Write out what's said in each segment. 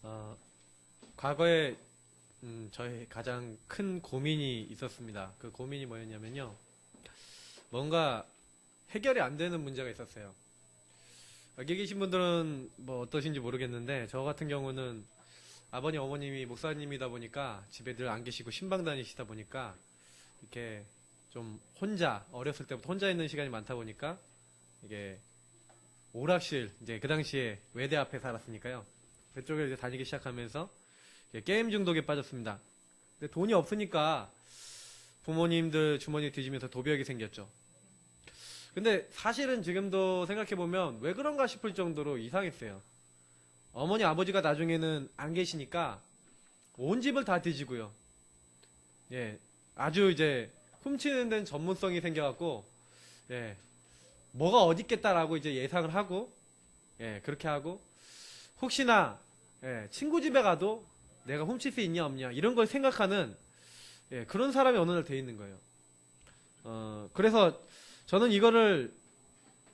어, 과거에 저의 가장 큰 고민이 있었습니다. 그 고민이 뭐였냐면요. 뭔가 해결이 안 되는 문제가 있었어요. 여기 계신 분들은 뭐 어떠신지 모르겠는데 저 같은 경우는 아버님 어머님이 목사님이다 보니까 집에 늘 안 계시고 신방 다니시다 보니까 이렇게 좀 혼자 어렸을 때부터 혼자 있는 시간이 많다 보니까 이게 오락실 이제 그 당시에 외대 앞에 살았으니까요. 그쪽에 이제 다니기 시작하면서 게임 중독에 빠졌습니다. 근데 돈이 없으니까 부모님들 주머니 뒤지면서 도벽이 생겼죠. 근데 사실은 지금도 생각해보면 왜 그런가 싶을 정도로 이상했어요. 어머니 아버지가 나중에는 안 계시니까 온 집을 다 뒤지고요. 예, 아주 이제 훔치는 데는 전문성이 생겨갖고 예, 뭐가 어디 있겠다라고 이제 예상을 하고 예, 그렇게 하고 혹시나 예, 친구 집에 가도 내가 훔칠 수 있냐 없냐 이런 걸 생각하는 예, 그런 사람이 어느 날 돼 있는 거예요. 그래서 저는 이거를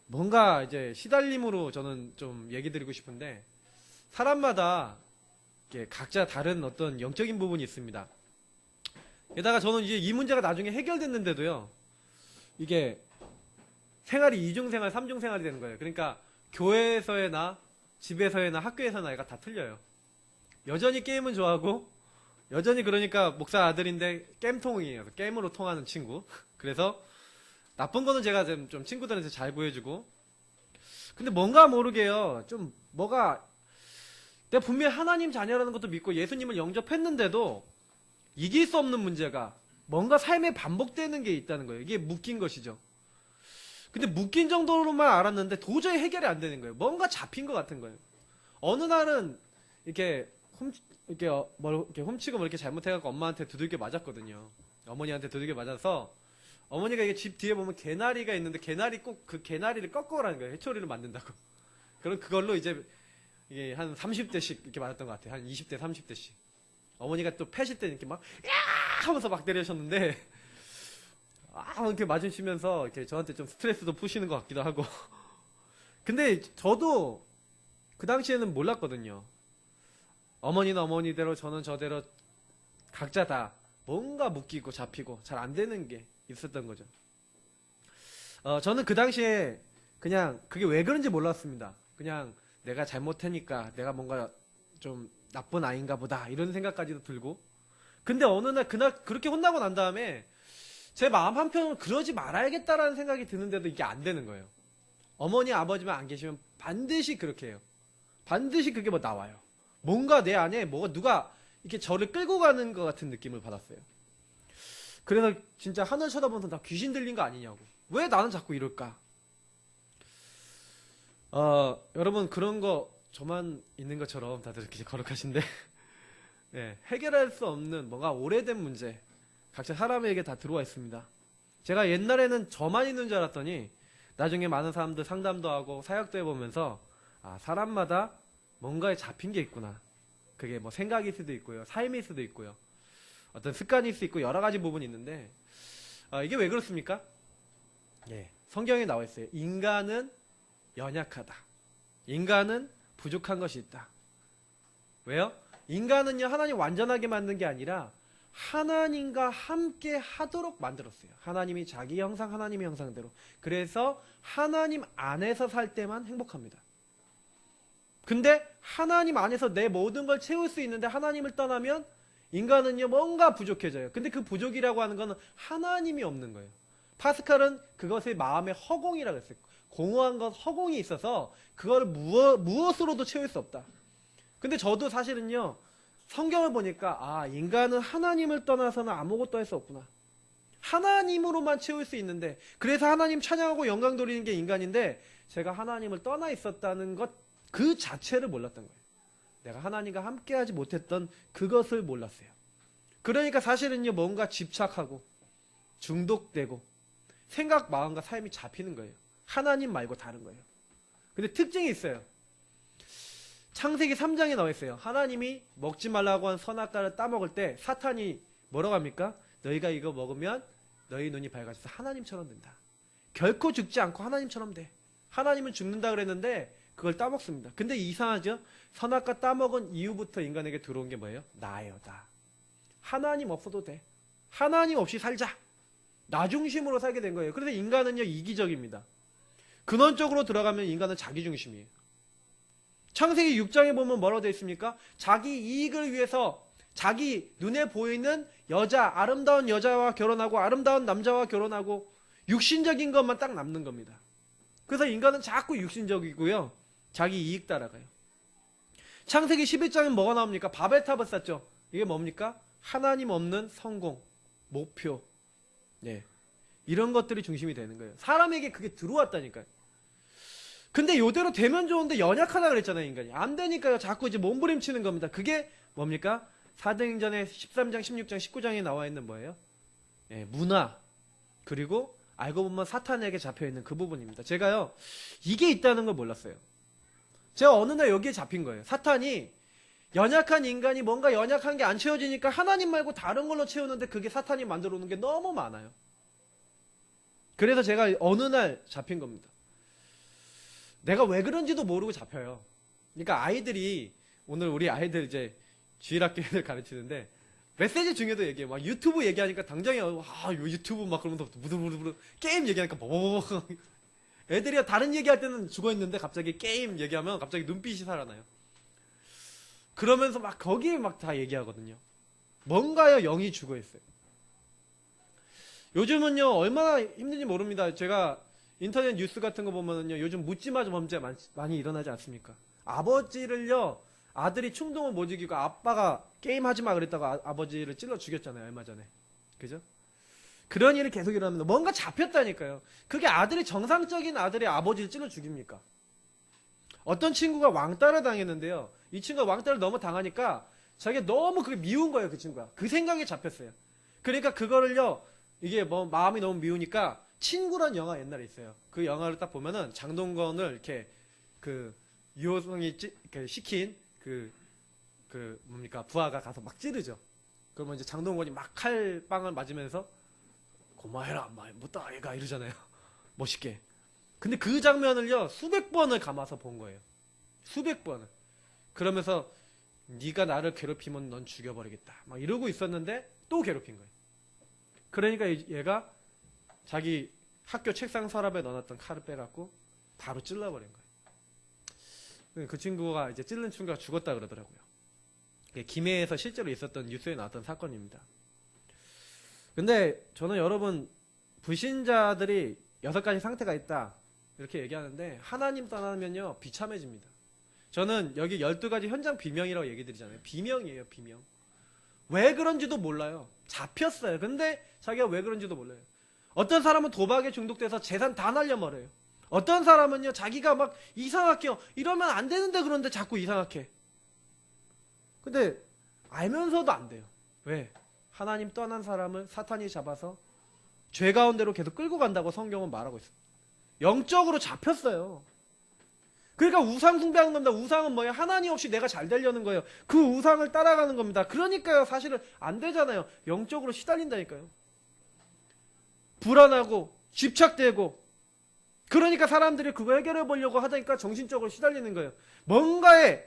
뭔가 이제 시달림으로 저는 좀 얘기 드리고 싶은데 사람마다 이렇게 각자 다른 어떤 영적인 부분이 있습니다. 게다가 저는 이제 이 문제가 나중에 해결됐는데도요. 이게 생활이 이중생활, 삼중생활이 되는 거예요. 그러니까 교회에서의 나, 집에서의 나, 학교에서의 나가 다 틀려요. 여전히 게임은 좋아하고 여전히 그러니까 목사 아들인데 게임통이에요. 게임으로 통하는 친구. 그래서 나쁜 거는 제가 좀 친구들한테 잘 보여주고 근데 뭔가 모르게요. 좀 뭐가 내가 분명히 하나님 자녀라는 것도 믿고 예수님을 영접했는데도 이길 수 없는 문제가 뭔가 삶에 반복되는 게 있다는 거예요. 이게 묶인 것이죠. 근데 묶인 정도로만 알았는데 도저히 해결이 안 되는 거예요. 뭔가 잡힌 것 같은 거예요. 어느 날은 이렇게 이렇게 훔치고 뭐 이렇게 잘못해갖고 엄마한테 두들겨 맞았거든요. 어머니한테 두들겨 맞아서 어머니가 이게 집 뒤에 보면 개나리가 있는데 개나리 꼭 그 개나리를 꺾어라는 거예요. 해초리를 만든다고. 그럼 그걸로 이제 이게 한 30대씩 이렇게 맞았던 것 같아요. 한 20대, 30대씩. 어머니가 또 패실 때 이렇게 막, 야! 하면서 막 때리셨는데, 이렇게 맞으시면서 이렇게 저한테 좀 스트레스도 푸시는 것 같기도 하고. 근데 저도 그 당시에는 몰랐거든요. 어머니는 어머니대로 저는 저대로 각자 다 뭔가 묶이고 잡히고 잘 안 되는 게 있었던 거죠. 저는 그 당시에 그냥 그게 왜 그런지 몰랐습니다. 그냥 내가 잘못하니까 내가 뭔가 좀 나쁜 아이인가 보다 이런 생각까지도 들고 근데 어느 날 그날 그렇게 혼나고 난 다음에 제 마음 한편으로 그러지 말아야겠다라는 생각이 드는데도 이게 안 되는 거예요. 어머니 아버지만 안 계시면 반드시 그렇게 해요. 반드시 그게 뭐 나와요. 뭔가 내 안에 뭐가 누가 이렇게 저를 끌고 가는 것 같은 느낌을 받았어요. 그래서 진짜 하늘 쳐다보면서 나 귀신 들린 거 아니냐고. 왜 나는 자꾸 이럴까? 여러분 그런 거 저만 있는 것처럼 다들 이렇게 거룩하신데 네, 해결할 수 없는 뭔가 오래된 문제 각자 사람에게 다 들어와 있습니다. 제가 옛날에는 저만 있는 줄 알았더니 나중에 많은 사람들 상담도 하고 사역도 해보면서 사람마다 뭔가에 잡힌 게 있구나. 그게 뭐 생각일 수도 있고요. 삶일 수도 있고요. 어떤 습관일 수 있고 여러 가지 부분이 있는데 이게 왜 그렇습니까? 예, 성경에 나와 있어요. 인간은 연약하다. 인간은 부족한 것이 있다. 왜요? 인간은요, 하나님 완전하게 만든 게 아니라 하나님과 함께 하도록 만들었어요. 하나님이 자기 형상, 하나님의 형상대로. 그래서 하나님 안에서 살 때만 행복합니다. 근데 하나님 안에서 내 모든 걸 채울 수 있는데 하나님을 떠나면 인간은요, 뭔가 부족해져요. 근데 그 부족이라고 하는 거는 하나님이 없는 거예요. 파스칼은 그것을 마음의 허공이라고 했어요. 공허한 것, 허공이 있어서 그거를 무엇으로도 채울 수 없다. 근데 저도 사실은요, 성경을 보니까 인간은 하나님을 떠나서는 아무것도 할 수 없구나. 하나님으로만 채울 수 있는데 그래서 하나님 찬양하고 영광 돌리는 게 인간인데 제가 하나님을 떠나 있었다는 것 그 자체를 몰랐던 거예요. 내가 하나님과 함께하지 못했던 그것을 몰랐어요. 그러니까 사실은요, 뭔가 집착하고 중독되고 생각, 마음과 삶이 잡히는 거예요. 하나님 말고 다른 거예요. 근데 특징이 있어요. 창세기 3장에 나와 있어요. 하나님이 먹지 말라고 한 선악과를 따먹을 때 사탄이 뭐라고 합니까? 너희가 이거 먹으면 너희 눈이 밝아져서 하나님처럼 된다. 결코 죽지 않고 하나님처럼 돼. 하나님은 죽는다 그랬는데 그걸 따먹습니다. 근데 이상하죠? 선악과 따먹은 이후부터 인간에게 들어온 게 뭐예요? 나예요, 나. 하나님 없어도 돼. 하나님 없이 살자. 나 중심으로 살게 된 거예요. 그래서 인간은요, 이기적입니다. 근원적으로 들어가면 인간은 자기 중심이에요. 창세기 6장에 보면 뭐라고 되어 있습니까? 자기 이익을 위해서 자기 눈에 보이는 여자, 아름다운 여자와 결혼하고 아름다운 남자와 결혼하고 육신적인 것만 딱 남는 겁니다. 그래서 인간은 자꾸 육신적이고요. 자기 이익 따라가요. 창세기 11장에 뭐가 나옵니까? 바벨탑을 쌓죠. 이게 뭡니까? 하나님 없는 성공, 목표. 네. 이런 것들이 중심이 되는 거예요. 사람에게 그게 들어왔다니까요. 근데 요대로 되면 좋은데 연약하다 그랬잖아요, 인간이. 안 되니까요. 자꾸 이제 몸부림치는 겁니다. 그게 뭡니까? 사도행전의 13장, 16장, 19장에 나와 있는 뭐예요? 예, 문화. 그리고 알고 보면 사탄에게 잡혀있는 그 부분입니다. 제가요, 이게 있다는 걸 몰랐어요. 제가 어느 날 여기에 잡힌 거예요. 사탄이 연약한 인간이 뭔가 연약한 게 안 채워지니까 하나님 말고 다른 걸로 채우는데 그게 사탄이 만들어 놓은 게 너무 많아요. 그래서 제가 어느 날 잡힌 겁니다. 내가 왜 그런지도 모르고 잡혀요. 그러니까 아이들이, 오늘 우리 아이들 이제 주일학교 애들 가르치는데 메시지 중에도 얘기해요. 막 유튜브 얘기하니까 당장에 유튜브 막 그러면서 부들부들 게임 얘기하니까 버버버 애들이 다른 얘기할 때는 죽어있는데 갑자기 게임 얘기하면 갑자기 눈빛이 살아나요. 그러면서 막 거기에 막 다 얘기하거든요. 뭔가요? 영이 죽어있어요. 요즘은요 얼마나 힘든지 모릅니다. 제가 인터넷 뉴스 같은 거 보면은요 요즘 묻지마 범죄 많이 일어나지 않습니까? 아버지를요, 아들이 충동을 못 이기고 아빠가 게임하지 마 그랬다가 아버지를 찔러 죽였잖아요, 얼마 전에. 그죠? 그런 일이 계속 일어납니다. 뭔가 잡혔다니까요. 그게 아들이 정상적인 아들이 아버지를 찔러 죽입니까? 어떤 친구가 왕따를 당했는데요. 이 친구가 왕따를 너무 당하니까 자기가 너무 그게 미운 거예요, 그 친구가. 그 생각이 잡혔어요. 그러니까 그거를요, 이게 뭐 마음이 너무 미우니까 친구란 영화 옛날에 있어요. 그 영화를 딱 보면은 장동건을 이렇게 그 유호성이 시킨 뭡니까 부하가 가서 막 찌르죠. 그러면 이제 장동건이 막 칼빵을 맞으면서 고마해라 못다 애가 이러잖아요. 멋있게. 근데 그 장면을요 수백 번을 감아서 본 거예요. 수백 번을. 그러면서 네가 나를 괴롭히면 넌 죽여버리겠다 막 이러고 있었는데 또 괴롭힌 거예요. 그러니까 얘가 자기 학교 책상 서랍에 넣어놨던 칼을 빼갖고 바로 찔러버린 거예요. 그 친구가 이제 찔른 친구가 죽었다 그러더라고요. 김해에서 실제로 있었던 뉴스에 나왔던 사건입니다. 근데 저는 여러분, 불신자들이 6가지 상태가 있다 이렇게 얘기하는데 하나님 떠나면요 비참해집니다. 저는 여기 12가지 현장 비명이라고 얘기 드리잖아요. 비명이에요, 비명. 왜 그런지도 몰라요. 잡혔어요. 근데 자기가 왜 그런지도 몰라요. 어떤 사람은 도박에 중독돼서 재산 다 날려버려요. 어떤 사람은요 자기가 막 이상하게요, 이러면 안 되는데 그런데 자꾸 이상하게. 근데 알면서도 안 돼요. 왜? 하나님 떠난 사람을 사탄이 잡아서 죄 가운데로 계속 끌고 간다고 성경은 말하고 있어요. 영적으로 잡혔어요. 그러니까 우상 숭배하는 겁니다. 우상은 뭐예요? 하나님 없이 내가 잘 되려는 거예요. 그 우상을 따라가는 겁니다. 그러니까요 사실은 안 되잖아요. 영적으로 시달린다니까요. 불안하고 집착되고, 그러니까 사람들이 그거 해결해 보려고 하다니까 정신적으로 시달리는 거예요. 뭔가에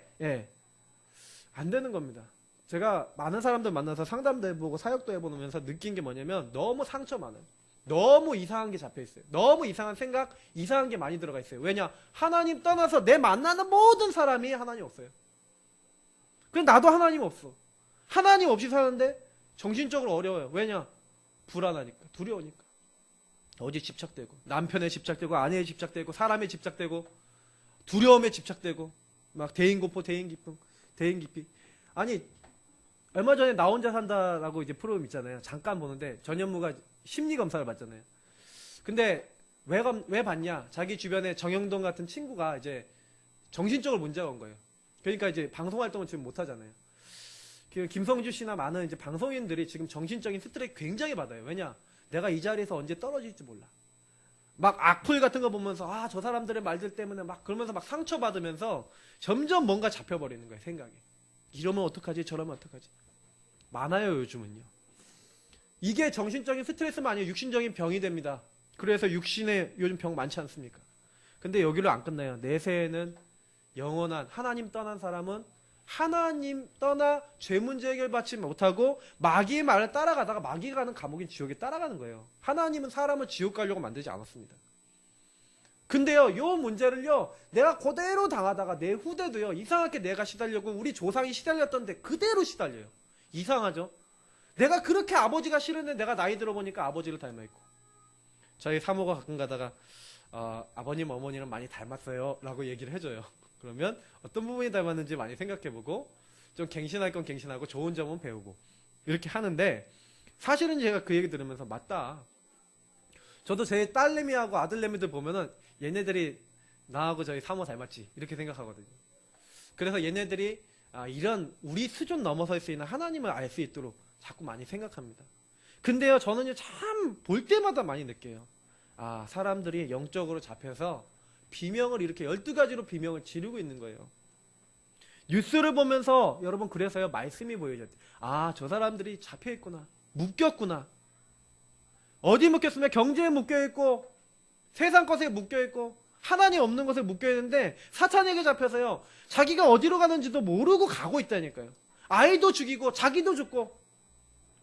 안 되는 겁니다. 제가 많은 사람들 만나서 상담도 해보고 사역도 해보면서 느낀 게 뭐냐면 너무 상처 많아요. 너무 이상한 게 잡혀 있어요. 너무 이상한 생각, 이상한 게 많이 들어가 있어요. 왜냐? 하나님 떠나서 내 만나는 모든 사람이 하나님 없어요. 그럼 나도 하나님 없어. 하나님 없이 사는데 정신적으로 어려워요. 왜냐? 불안하니까, 두려우니까. 어디에 집착되고, 남편에 집착되고, 아내에 집착되고, 사람에 집착되고, 두려움에 집착되고, 막 대인고포, 대인기쁨, 대인기피. 아니, 얼마 전에 나 혼자 산다라고 이제 프로그램 있잖아요. 잠깐 보는데 전현무가 심리검사를 받잖아요. 근데 왜 받냐? 자기 주변에 정영돈 같은 친구가 이제 정신적으로 문제가 온 거예요. 그러니까 이제 방송 활동을 지금 못 하잖아요. 김성주 씨나 많은 이제 방송인들이 지금 정신적인 스트레스 굉장히 받아요. 왜냐? 내가 이 자리에서 언제 떨어질지 몰라. 막 악플 같은 거 보면서 저 사람들의 말들 때문에 막 그러면서 막 상처받으면서 점점 뭔가 잡혀버리는 거예요, 생각이. 이러면 어떡하지? 저러면 어떡하지? 많아요, 요즘은요. 이게 정신적인 스트레스만 아니에요. 육신적인 병이 됩니다. 그래서 육신에 요즘 병 많지 않습니까? 근데 여기로 안 끝나요. 내세에는 영원한 하나님 떠난 사람은 하나님 떠나 죄 문제 해결받지 못하고 마귀의 말을 따라가다가 마귀가 가는 감옥인 지옥에 따라가는 거예요. 하나님은 사람을 지옥 가려고 만들지 않았습니다. 근데요, 요 문제를요, 내가 그대로 당하다가 내 후대도요, 이상하게 내가 시달려고 우리 조상이 시달렸던데 그대로 시달려요. 이상하죠? 내가 그렇게 아버지가 싫은데 내가 나이 들어보니까 아버지를 닮아있고. 저희 사모가 가끔 가다가, 아버님, 어머니는 많이 닮았어요. 라고 얘기를 해줘요. 그러면 어떤 부분이 닮았는지 많이 생각해보고, 좀 갱신할 건 갱신하고, 좋은 점은 배우고. 이렇게 하는데, 사실은 제가 그 얘기 들으면서, 맞다. 저도 제 딸내미하고 아들내미들 보면은, 얘네들이 나하고 저희 사모 닮았지. 이렇게 생각하거든요. 그래서 얘네들이, 이런 우리 수준 넘어설 수 있는 하나님을 알 수 있도록 자꾸 많이 생각합니다. 근데요, 저는요, 참 볼 때마다 많이 느껴요. 사람들이 영적으로 잡혀서 비명을 이렇게 12가지로 비명을 지르고 있는 거예요. 뉴스를 보면서 여러분 그래서요, 말씀이 보여요. 저 사람들이 잡혀있구나. 묶였구나. 어디 묶였으면 경제에 묶여있고 세상 것에 묶여있고 하나님 없는 것에 묶여있는데 사탄에게 잡혀서요, 자기가 어디로 가는지도 모르고 가고 있다니까요. 아이도 죽이고 자기도 죽고.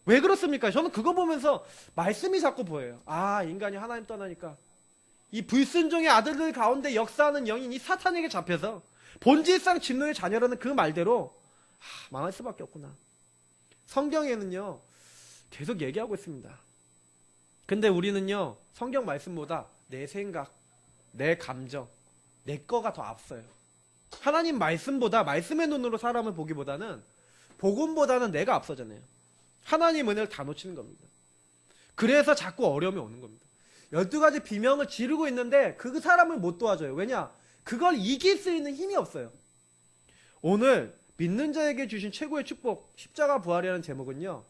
왜 그렇습니까? 저는 그거 보면서 말씀이 자꾸 보여요. 인간이 하나님 떠나니까 이 불순종의 아들들 가운데 역사하는 영인이 사탄에게 잡혀서 본질상 진노의 자녀라는 그 말대로 망할 수밖에 없구나. 성경에는요, 계속 얘기하고 있습니다. 근데 우리는요, 성경 말씀보다 내 생각, 내 감정, 내 거가 더 앞서요. 하나님 말씀보다, 말씀의 눈으로 사람을 보기보다는, 복음보다는 내가 앞서잖아요. 하나님 은혜를 다 놓치는 겁니다. 그래서 자꾸 어려움이 오는 겁니다. 12가지 비명을 지르고 있는데 그 사람을 못 도와줘요. 왜냐? 그걸 이길 수 있는 힘이 없어요. 오늘 믿는 자에게 주신 최고의 축복, 십자가 부활이라는 제목은요,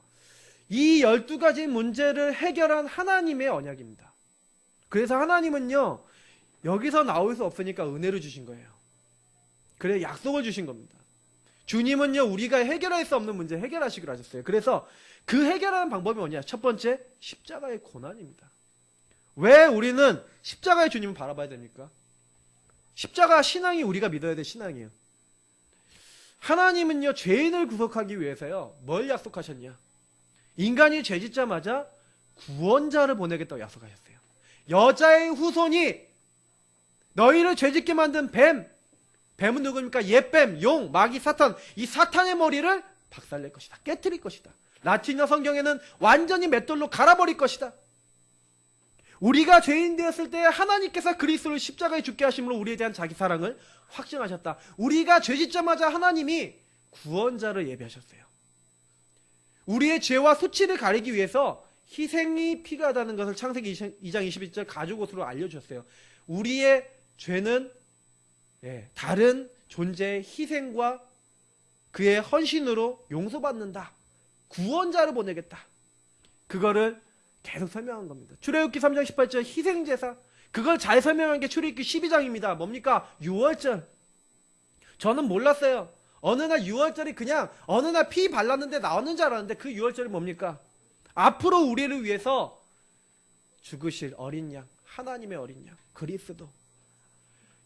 이 12가지 문제를 해결한 하나님의 언약입니다. 그래서 하나님은요, 여기서 나올 수 없으니까 은혜를 주신 거예요. 그래, 약속을 주신 겁니다. 주님은요, 우리가 해결할 수 없는 문제 해결하시기로 하셨어요. 그래서 그 해결하는 방법이 뭐냐? 첫 번째, 십자가의 고난입니다. 왜 우리는 십자가의 주님을 바라봐야 됩니까? 십자가 신앙이 우리가 믿어야 될 신앙이에요. 하나님은요, 죄인을 구속하기 위해서요, 뭘 약속하셨냐? 인간이 죄 짓자마자 구원자를 보내겠다고 약속하셨어요. 여자의 후손이 너희를 죄 짓게 만든 뱀은 누구입니까? 옛뱀, 용, 마귀, 사탄. 이 사탄의 머리를 박살낼 것이다. 깨트릴 것이다. 라틴어 성경에는 완전히 맷돌로 갈아버릴 것이다. 우리가 죄인 되었을 때 하나님께서 그리스도를 십자가에 죽게 하심으로 우리에 대한 자기 사랑을 확증하셨다. 우리가 죄 짓자마자 하나님이 구원자를 예비하셨어요. 우리의 죄와 수치를 가리기 위해서 희생이 필요하다는 것을 창세기 2장 21절 가죽옷으로 알려주셨어요. 우리의 죄는 다른 존재의 희생과 그의 헌신으로 용서받는다. 구원자를 보내겠다. 그거를 계속 설명한 겁니다. 출애굽기 3장 18절 희생제사. 그걸 잘 설명한 게 출애굽기 12장입니다. 뭡니까? 유월절. 저는 몰랐어요. 어느 날 유월절이 그냥 어느 날 피 발랐는데 나왔는 줄 알았는데 그 유월절이 뭡니까? 앞으로 우리를 위해서 죽으실 어린 양, 하나님의 어린 양, 그리스도.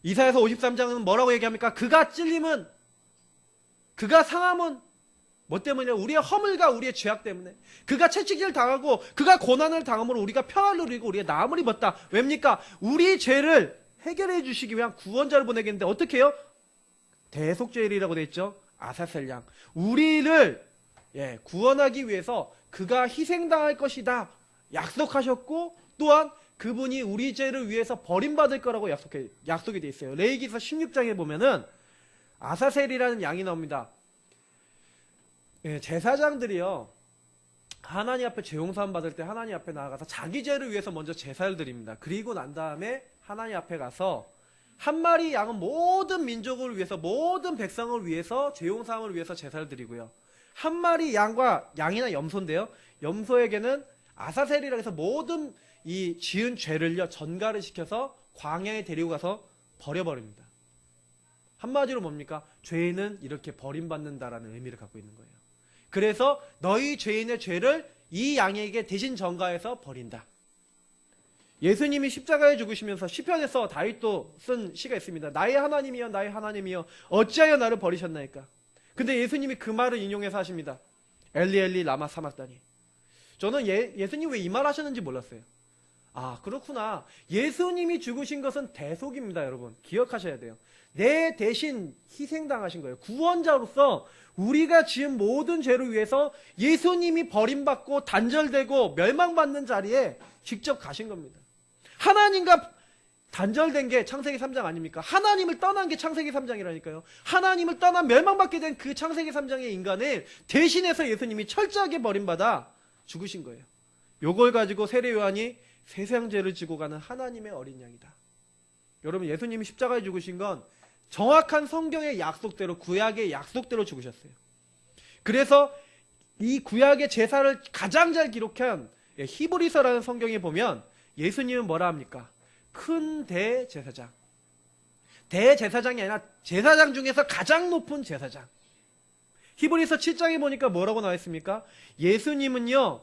이사야서 53장은 뭐라고 얘기합니까? 그가 찔림은, 그가 상함은 뭐 때문이냐? 우리의 허물과 우리의 죄악 때문에. 그가 채찍질 당하고 그가 고난을 당함으로 우리가 평안을 누리고 우리의 나음을 입었다. 왜입니까? 우리 죄를 해결해 주시기 위한 구원자를 보내겠는데 어떻게 해요? 대속죄일이라고 되어 있죠. 아사셀 양. 우리를 구원하기 위해서 그가 희생당할 것이다. 약속하셨고 또한 그분이 우리 죄를 위해서 버림받을 거라고 약속이 되어 있어요. 레위기서 16장에 보면은 아사셀이라는 양이 나옵니다. 제사장들이요, 하나님 앞에 죄용서함 받을 때 하나님 앞에 나아가서 자기 죄를 위해서 먼저 제사를 드립니다. 그리고 난 다음에 하나님 앞에 가서 한 마리 양은 모든 민족을 위해서, 모든 백성을 위해서, 죄용사함을 위해서 제사를 드리고요. 한 마리 양이나 염소인데요, 염소에게는 아사셀이라 해서 모든 이 지은 죄를요, 전가를 시켜서 광야에 데리고 가서 버려버립니다. 한마디로 뭡니까? 죄인은 이렇게 버림받는다라는 의미를 갖고 있는 거예요. 그래서 너희 죄인의 죄를 이 양에게 대신 전가해서 버린다. 예수님이 십자가에 죽으시면서 시편에서 다윗도 쓴 시가 있습니다. 나의 하나님이여 나의 하나님이여 어찌하여 나를 버리셨나이까. 근데 예수님이 그 말을 인용해서 하십니다. 엘리 엘리 라마 사막다니. 저는 예수님 왜 이 말 하셨는지 몰랐어요. 아, 그렇구나. 예수님이 죽으신 것은 대속입니다, 여러분. 기억하셔야 돼요. 내 대신 희생당하신 거예요. 구원자로서 우리가 지은 모든 죄를 위해서 예수님이 버림받고 단절되고 멸망받는 자리에 직접 가신 겁니다. 하나님과 단절된 게 창세기 3장 아닙니까? 하나님을 떠난 게 창세기 3장이라니까요. 하나님을 떠나 멸망받게 된 그 창세기 3장의 인간을 대신해서 예수님이 철저하게 버림받아 죽으신 거예요. 요걸 가지고 세례 요한이 세상죄를 지고 가는 하나님의 어린 양이다. 여러분, 예수님이 십자가에 죽으신 건 정확한 성경의 약속대로, 구약의 약속대로 죽으셨어요. 그래서 이 구약의 제사를 가장 잘 기록한 히브리서라는 성경에 보면 예수님은 뭐라 합니까? 큰 대제사장. 대제사장이 아니라 제사장 중에서 가장 높은 제사장. 히브리서 7장에 보니까 뭐라고 나와 있습니까? 예수님은요,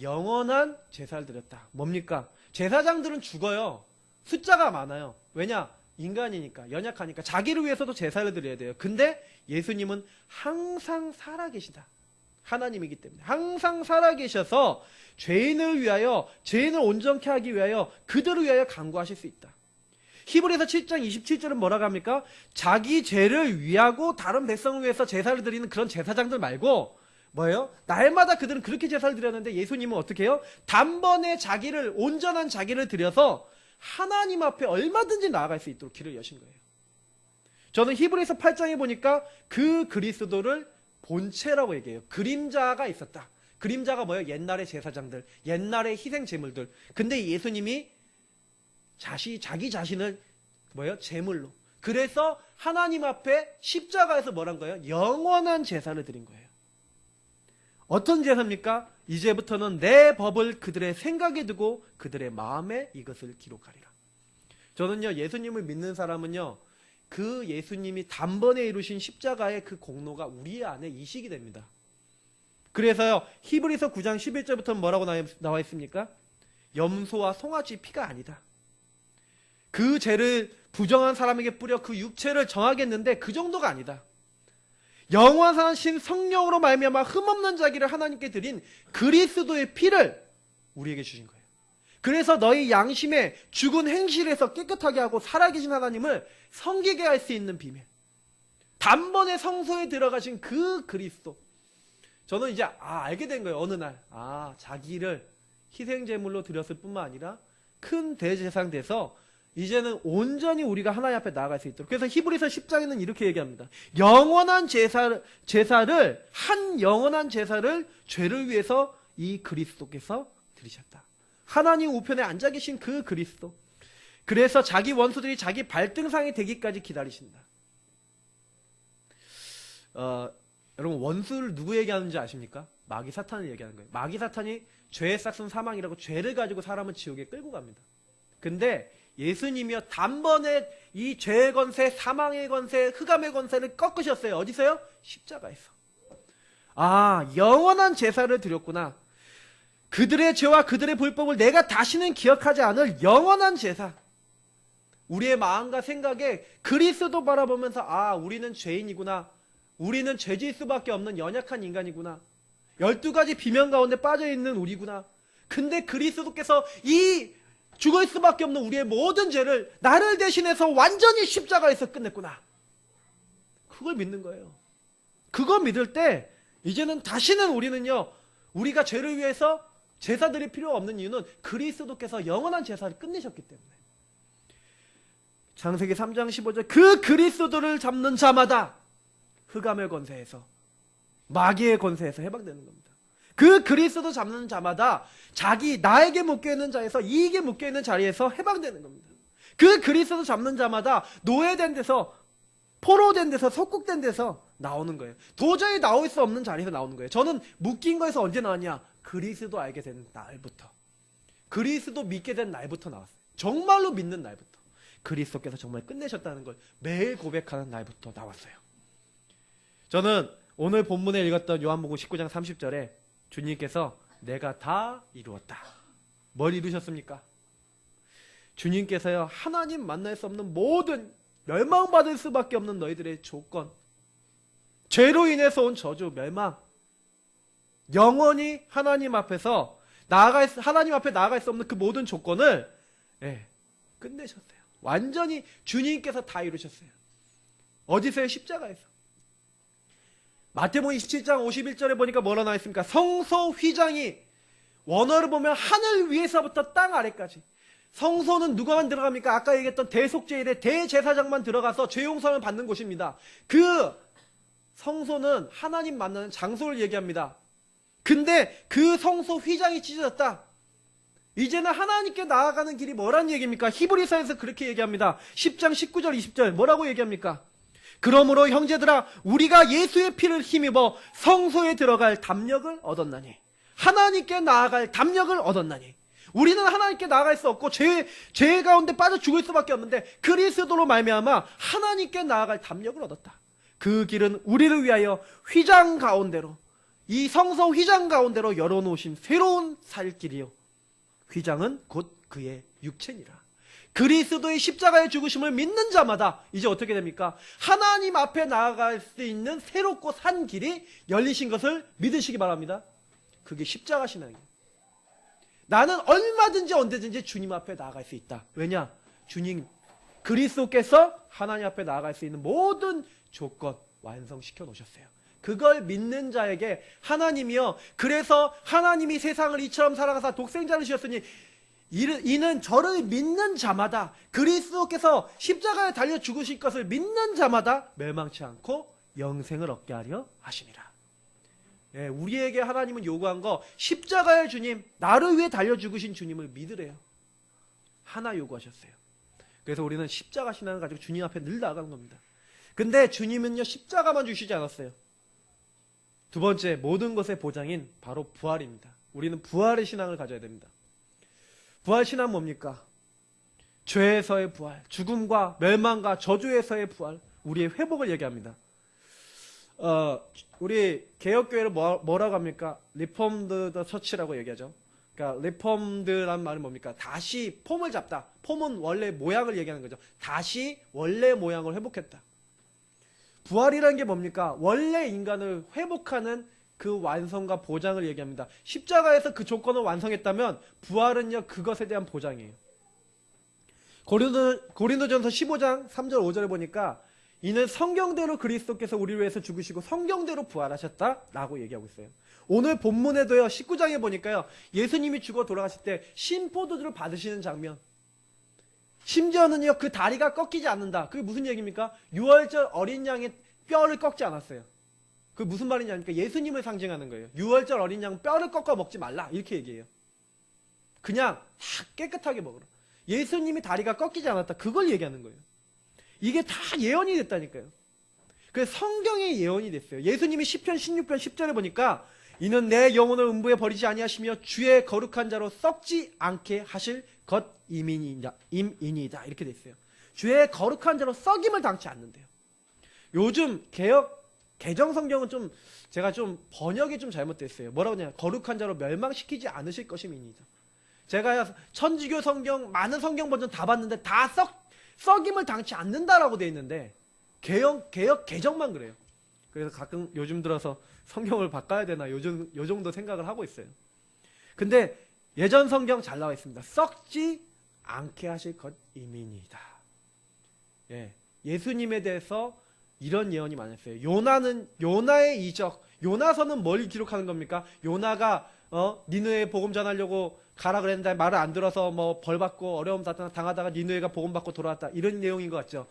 영원한 제사를 드렸다. 뭡니까? 제사장들은 죽어요. 숫자가 많아요. 왜냐? 인간이니까, 연약하니까 자기를 위해서도 제사를 드려야 돼요. 근데 예수님은 항상 살아계시다. 하나님이기 때문에 항상 살아계셔서 죄인을 위하여, 죄인을 온전케 하기 위하여 그들을 위하여 간구하실 수 있다. 히브리서 7장 27절은 뭐라고 합니까? 자기 죄를 위하고 다른 백성을 위해서 제사를 드리는 그런 제사장들 말고 뭐예요? 날마다 그들은 그렇게 제사를 드렸는데 예수님은 어떻게 해요? 단번에 자기를, 온전한 자기를 드려서 하나님 앞에 얼마든지 나아갈 수 있도록 길을 여신 거예요. 저는 히브리서 8장에 보니까 그 그리스도를 본체라고 얘기해요. 그림자가 있었다. 그림자가 뭐예요? 옛날의 제사장들, 옛날의 희생 제물들. 근데 예수님이 자기 자신을 뭐예요? 제물로. 그래서 하나님 앞에 십자가에서 뭐란 거예요? 영원한 제사를 드린 거예요. 어떤 제사입니까? 이제부터는 내 법을 그들의 생각에 두고 그들의 마음에 이것을 기록하리라. 저는요, 예수님을 믿는 사람은요, 그 예수님이 단번에 이루신 십자가의 그 공로가 우리 안에 이식이 됩니다. 그래서요, 히브리서 9장 11절부터는 뭐라고 나와 있습니까? 염소와 송아지 피가 아니다. 그 죄를 부정한 사람에게 뿌려 그 육체를 정하겠는데 그 정도가 아니다. 영원하신 성령으로 말미암아 흠없는 자기를 하나님께 드린 그리스도의 피를 우리에게 주신 거예요. 그래서 너희 양심에 죽은 행실에서 깨끗하게 하고 살아계신 하나님을 섬기게 할 수 있는 비밀. 단번에 성소에 들어가신 그 그리스도. 저는 이제 알게 된 거예요. 어느 날 자기를 희생제물로 드렸을 뿐만 아니라 큰 대제사장 돼서 이제는 온전히 우리가 하나님 앞에 나아갈 수 있도록. 그래서 히브리서 10장에는 이렇게 얘기합니다. 영원한 제사를 한 영원한 제사를 죄를 위해서 이 그리스도께서 드리셨다. 하나님 우편에 앉아 계신 그 그리스도. 그래서 자기 원수들이 자기 발등상이 되기까지 기다리신다. 여러분, 원수를 누구 얘기하는지 아십니까? 마귀 사탄을 얘기하는 거예요. 마귀 사탄이 죄의 싹은 사망이라고 죄를 가지고 사람을 지옥에 끌고 갑니다. 근데 예수님이요, 단번에 이 죄의 권세, 사망의 권세, 흑암의 권세를 꺾으셨어요. 어디서요? 십자가에서. 영원한 제사를 드렸구나. 그들의 죄와 그들의 불법을 내가 다시는 기억하지 않을 영원한 제사. 우리의 마음과 생각에 그리스도 바라보면서 우리는 죄인이구나. 우리는 죄질 수밖에 없는 연약한 인간이구나. 12가지 비명 가운데 빠져있는 우리구나. 근데 그리스도께서 이 죽을 수밖에 없는 우리의 모든 죄를 나를 대신해서 완전히 십자가에서 끝냈구나. 그걸 믿는 거예요. 그거 믿을 때 이제는 다시는 우리는요, 우리가 죄를 위해서 제사 드릴 필요가 없는 이유는 그리스도께서 영원한 제사를 끝내셨기 때문에. 창세기 3장 15절 그 그리스도를 잡는 자마다 흑암의 권세에서, 마귀의 권세에서 해방되는 겁니다. 그 그리스도 잡는 자마다 나에게 묶여있는 자에서 이익에 묶여있는 자리에서 해방되는 겁니다. 그 그리스도 잡는 자마다 노예된 데서, 포로된 데서, 속국된 데서 나오는 거예요. 도저히 나올 수 없는 자리에서 나오는 거예요. 저는 묶인 거에서 언제 나왔냐? 그리스도 알게 된 날부터, 그리스도 믿게 된 날부터 나왔어요. 정말로 믿는 날부터, 그리스도께서 정말 끝내셨다는 걸 매일 고백하는 날부터 나왔어요. 저는 오늘 본문에 읽었던 요한복음 19장 30절에 주님께서 내가 다 이루었다. 뭘 이루셨습니까? 주님께서요, 하나님 만날 수 없는 모든 멸망받을 수밖에 없는 너희들의 조건, 죄로 인해서 온 저주, 멸망, 영원히 하나님 앞에서 하나님 앞에 나아갈 수 없는 그 모든 조건을 끝내셨어요. 완전히 주님께서 다 이루셨어요. 어디서요? 십자가에서. 마태복음 27장 51절에 보니까 뭐라 나와 있습니까? 성소 휘장이 원어를 보면 하늘 위에서부터 땅 아래까지. 성소는 누가만 들어갑니까? 아까 얘기했던 대속죄일에 대제사장만 들어가서 죄 용서를 받는 곳입니다. 그 성소는 하나님 만나는 장소를 얘기합니다. 근데 그 성소 휘장이 찢어졌다. 이제는 하나님께 나아가는 길이 뭐란 얘기입니까? 히브리서에서 그렇게 얘기합니다. 10장 19절 20절 뭐라고 얘기합니까? 그러므로 형제들아 우리가 예수의 피를 힘입어 성소에 들어갈 담력을 얻었나니, 하나님께 나아갈 담력을 얻었나니. 우리는 하나님께 나아갈 수 없고 죄 가운데 빠져 죽을 수밖에 없는데 그리스도로 말미암아 하나님께 나아갈 담력을 얻었다. 그 길은 우리를 위하여 휘장 가운데로, 이 성소 휘장 가운데로 열어놓으신 새로운 살 길이요, 휘장은 곧 그의 육체니라. 그리스도의 십자가의 죽으심을 믿는 자마다 이제 어떻게 됩니까? 하나님 앞에 나아갈 수 있는 새롭고 산 길이 열리신 것을 믿으시기 바랍니다. 그게 십자가 신앙이에요. 나는 얼마든지 언제든지 주님 앞에 나아갈 수 있다. 왜냐? 주님 그리스도께서 하나님 앞에 나아갈 수 있는 모든 조건 완성시켜 놓으셨어요. 그걸 믿는 자에게 하나님이요, 그래서 하나님이 세상을 이처럼 사랑하사 독생자를 주셨으니 이는 저를 믿는 자마다, 그리스도께서 십자가에 달려 죽으실 것을 믿는 자마다 멸망치 않고 영생을 얻게 하려 하심이라. 우리에게 하나님은 요구한 거, 십자가의 주님, 나를 위해 달려 죽으신 주님을 믿으래요. 하나 요구하셨어요. 그래서 우리는 십자가 신앙을 가지고 주님 앞에 늘 나아가는 겁니다. 근데 주님은요, 십자가만 주시지 않았어요. 두 번째, 모든 것의 보장인 바로 부활입니다. 우리는 부활의 신앙을 가져야 됩니다. 부활 신앙은 뭡니까? 죄에서의 부활, 죽음과 멸망과 저주에서의 부활, 우리의 회복을 얘기합니다. 우리 개혁교회를 뭐라고 합니까? 리폼드 더 처치라고 얘기하죠. 그러니까 리폼드란 말은 뭡니까? 다시 폼을 잡다. 폼은 원래 모양을 얘기하는 거죠. 다시 원래 모양을 회복했다. 부활이라는 게 뭡니까? 원래 인간을 회복하는 그 완성과 보장을 얘기합니다. 십자가에서 그 조건을 완성했다면 부활은요, 그것에 대한 보장이에요. 고린도전서 15장 3절 5절에 보니까 이는 성경대로 그리스도께서 우리를 위해서 죽으시고 성경대로 부활하셨다라고 얘기하고 있어요. 오늘 본문에도요, 19장에 보니까요, 예수님이 죽어 돌아가실 때 신포도주를 받으시는 장면, 심지어는요, 그 다리가 꺾이지 않는다. 그게 무슨 얘기입니까? 유월절 어린 양의 뼈를 꺾지 않았어요. 그게 무슨 말이냐니까 예수님을 상징하는 거예요. 유월절 어린 양 뼈를 꺾어 먹지 말라, 이렇게 얘기해요. 그냥 다 깨끗하게 먹으라. 예수님이 다리가 꺾이지 않았다, 그걸 얘기하는 거예요. 이게 다 예언이 됐다니까요. 그래서 성경의 예언이 됐어요. 예수님이 시편 16편 10절에 보니까 이는 내 영혼을 음부에 버리지 아니하시며 주의 거룩한 자로 썩지 않게 하실 것임이니이다, 이렇게 됐어요. 주의 거룩한 자로 썩임을 당치 않는데요. 요즘 개정 성경은 제가 번역이 좀 잘못됐어요. 뭐라고 하냐, 거룩한 자로 멸망시키지 않으실 것임이니이다. 제가 천주교 성경 많은 성경 버전 다 봤는데 다 썩임을 당치 않는다라고 돼 있는데 개혁 개정만 그래요. 그래서 가끔 요즘 들어서 성경을 바꿔야 되나 요 정도 생각을 하고 있어요. 근데 예전 성경 잘 나와 있습니다. 썩지 않게 하실 것임이니이다. 예수님에 대해서 이런 예언이 많았어요. 요나의 이적, 요나서는 뭘 기록하는 겁니까? 요나가 니느웨에 복음 전하려고 가라 그랬는데 말을 안 들어서 벌 받고 어려움 당하다가 니느웨가 복음 받고 돌아왔다, 이런 내용인 것 같죠?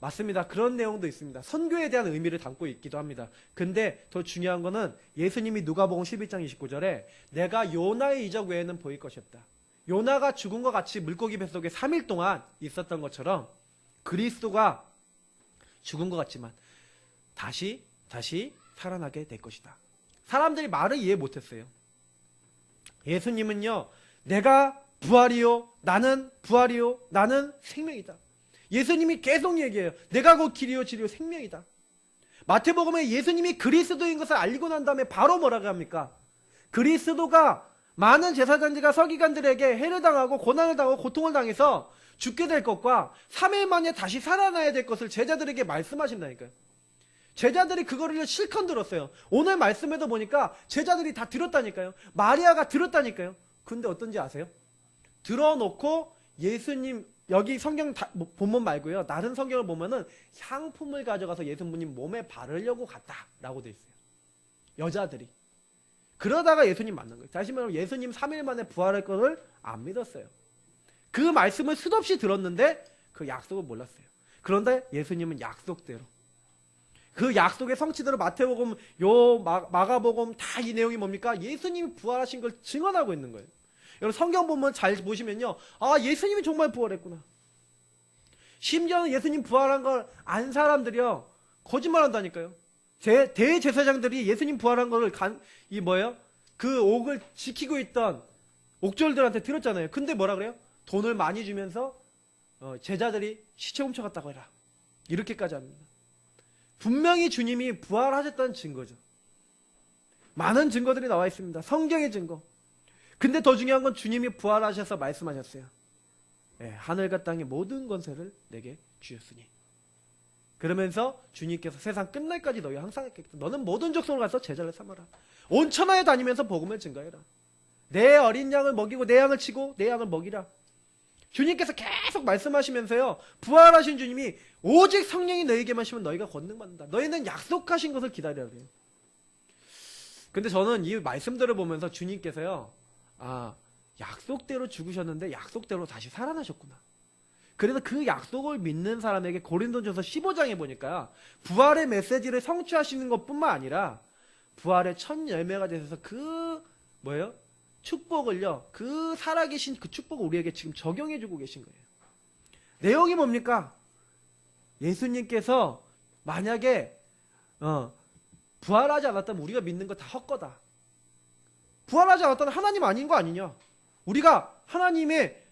맞습니다. 그런 내용도 있습니다. 선교에 대한 의미를 담고 있기도 합니다. 근데 더 중요한 거는 예수님이 누가복음 11장 29절에 내가 요나의 이적 외에는 보일 것이 없다. 요나가 죽은 것 같이 물고기 뱃속에 3일 동안 있었던 것처럼 그리스도가 죽은 것 같지만 다시 살아나게 될 것이다. 사람들이 말을 이해 못했어요. 예수님은요, 내가 부활이요, 나는 부활이요, 나는 생명이다. 예수님이 계속 얘기해요. 내가 곧 길이요 진리요 생명이다. 마태복음에 예수님이 그리스도인 것을 알고 난 다음에 바로 뭐라고 합니까? 그리스도가 많은 제사장들과 서기관들에게 해를 당하고 고난을 당하고 고통을 당해서 죽게 될 것과 3일 만에 다시 살아나야 될 것을 제자들에게 말씀하신다니까요. 제자들이 그거를 실컷 들었어요. 오늘 말씀에도 보니까 제자들이 다 들었다니까요. 마리아가 들었다니까요. 근데 어떤지 아세요? 들어놓고 예수님, 여기 성경 본문 말고요, 다른 성경을 보면은 향품을 가져가서 예수님 몸에 바르려고 갔다라고 돼 있어요. 여자들이. 그러다가 예수님 만난 거예요. 다시 말하면 예수님 3일 만에 부활할 것을 안 믿었어요. 그 말씀을 수없이 들었는데 그 약속을 몰랐어요. 그런데 예수님은 약속대로, 그 약속의 성취대로 마태복음, 마가복음 다 이 내용이 뭡니까? 예수님이 부활하신 걸 증언하고 있는 거예요. 여러분 성경 보면 잘 보시면요, 아, 예수님이 정말 부활했구나. 심지어는 예수님 부활한 걸 안 사람들이요, 거짓말한다니까요. 대제사장들이 예수님 부활한 거를 그 옥을 지키고 있던 옥졸들한테 들었잖아요. 근데 뭐라 그래요? 돈을 많이 주면서 제자들이 시체 훔쳐갔다고 해라, 이렇게까지 합니다. 분명히 주님이 부활하셨다는 증거죠. 많은 증거들이 나와 있습니다. 성경의 증거. 근데 더 중요한 건 주님이 부활하셔서 말씀하셨어요. 네, 하늘과 땅의 모든 권세를 내게 주셨으니. 그러면서 주님께서 세상 끝날까지 너희 항상 했겠다. 너는 모든 족속을 가서 제자를 삼아라. 온 천하에 다니면서 복음을 증거해라. 내 어린 양을 먹이고 내 양을 치고 내 양을 먹이라. 주님께서 계속 말씀하시면서요, 부활하신 주님이 오직 성령이 너희에게만 심으면 너희가 권능받는다. 너희는 약속하신 것을 기다려야 돼요. 근데 저는 이 말씀들을 보면서 주님께서요, 아, 약속대로 죽으셨는데 약속대로 다시 살아나셨구나. 그래서 그 약속을 믿는 사람에게 고린도전서 15장에 보니까 부활의 메시지를 성취하시는 것뿐만 아니라 부활의 첫 열매가 되셔서 축복을요, 그 살아계신 그 축복을 우리에게 지금 적용해주고 계신 거예요. 내용이 뭡니까? 예수님께서 만약에 부활하지 않았다면 우리가 믿는 거 다 헛거다. 부활하지 않았다면 하나님 아닌 거 아니냐? 우리가 하나님의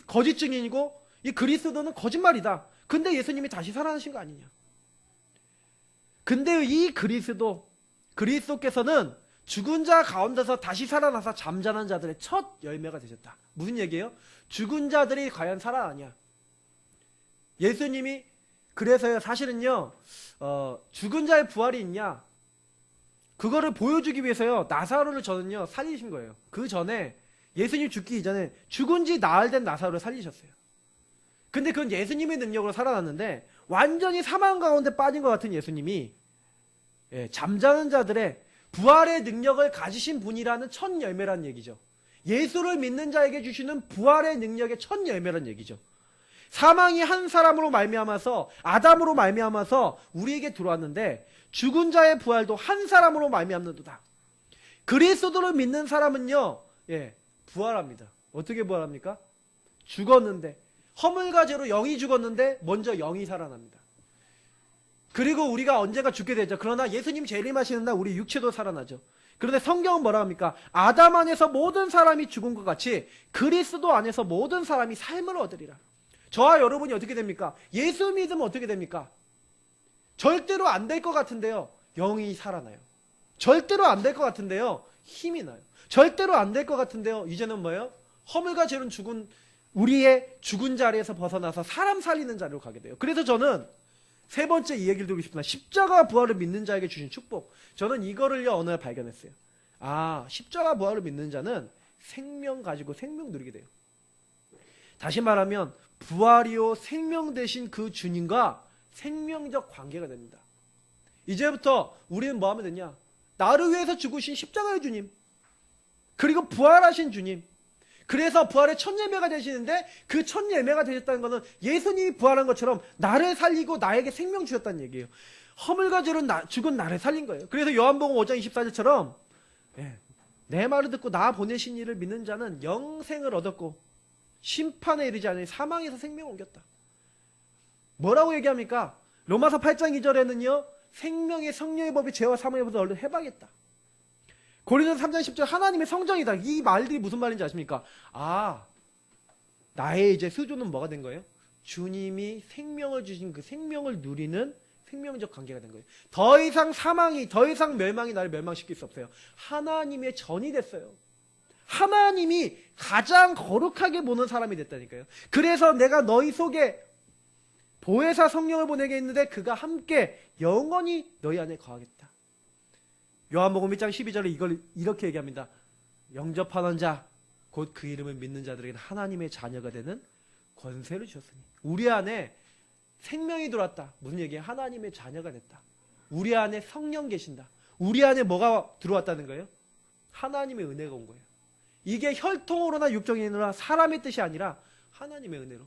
거짓 증인이고 이 그리스도는 거짓말이다. 근데 예수님이 다시 살아나신 거 아니냐? 근데 이 그리스도께서는 죽은 자 가운데서 다시 살아나서 잠자는 자들의 첫 열매가 되셨다. 무슨 얘기예요? 죽은 자들이 과연 살아나냐? 예수님이 그래서요, 사실은요, 죽은 자의 부활이 있냐? 그거를 보여주기 위해서요, 나사로를 저는요, 살리신 거예요. 그 전에, 예수님 죽기 이전에 죽은 지 나흘 된 나사로를 살리셨어요. 근데 그건 예수님의 능력으로 살아났는데, 완전히 사망 가운데 빠진 것 같은 예수님이, 잠자는 자들의 부활의 능력을 가지신 분이라는 첫 열매라는 얘기죠. 예수를 믿는 자에게 주시는 부활의 능력의 첫 열매라는 얘기죠. 사망이 한 사람으로 말미암아서, 아담으로 말미암아서 우리에게 들어왔는데 죽은 자의 부활도 한 사람으로 말미암는도다. 그리스도를 믿는 사람은요, 부활합니다. 어떻게 부활합니까? 죽었는데, 허물과 죄로 영이 죽었는데 먼저 영이 살아납니다. 그리고 우리가 언젠가 죽게 되죠. 그러나 예수님 재림하시는 날 우리 육체도 살아나죠. 그런데 성경은 뭐라 합니까? 아담 안에서 모든 사람이 죽은 것 같이 그리스도 안에서 모든 사람이 삶을 얻으리라. 저와 여러분이 어떻게 됩니까? 예수 믿으면 어떻게 됩니까? 절대로 안 될 것 같은데요, 영이 살아나요. 절대로 안 될 것 같은데요, 힘이 나요. 절대로 안 될 것 같은데요, 이제는 뭐예요? 허물과 죄는 우리의 죽은 자리에서 벗어나서 사람 살리는 자리로 가게 돼요. 그래서 저는 세 번째 이 얘기를 드리고 싶습니다. 십자가 부활을 믿는 자에게 주신 축복. 저는 이거를요, 어느 날 발견했어요. 아, 십자가 부활을 믿는 자는 생명 가지고 생명 누리게 돼요. 다시 말하면 부활이요 생명 되신 그 주님과 생명적 관계가 됩니다. 이제부터 우리는 뭐 하면 되냐? 나를 위해서 죽으신 십자가의 주님, 그리고 부활하신 주님, 그래서 부활의 첫 예매가 되시는데 그 첫 예매가 되셨다는 것은 예수님이 부활한 것처럼 나를 살리고 나에게 생명 주셨다는 얘기예요. 허물과 죄로 죽은 나를 살린 거예요. 그래서 요한복음 5장 24절처럼 내 말을 듣고 나 보내신 이를 믿는 자는 영생을 얻었고 심판에 이르지 않으니 사망에서 생명을 옮겼다. 뭐라고 얘기합니까? 로마서 8장 2절에는요, 생명의 성령의 법이 죄와 사망의 법을 얼른 해방했다. 고린도서 3장 10절 하나님의 성전이다. 이 말들이 무슨 말인지 아십니까? 아, 나의 이제 수조는 뭐가 된 거예요? 주님이 생명을 주신 그 생명을 누리는 생명적 관계가 된 거예요. 더 이상 멸망이 나를 멸망시킬 수 없어요. 하나님의 전이 됐어요. 하나님이 가장 거룩하게 보는 사람이 됐다니까요. 그래서 내가 너희 속에 보혜사 성령을 보내게 했는데 그가 함께 영원히 너희 안에 거하겠다. 요한복음 1장 12절에 이걸 이렇게 얘기합니다. 영접하는 자 곧 그 이름을 믿는 자들에게는 하나님의 자녀가 되는 권세를 주셨으니 우리 안에 생명이 들어왔다. 무슨 얘기예요? 하나님의 자녀가 됐다. 우리 안에 성령 계신다. 우리 안에 뭐가 들어왔다는 거예요? 하나님의 은혜가 온 거예요. 이게 혈통으로나 육정이나 사람의 뜻이 아니라 하나님의 은혜로.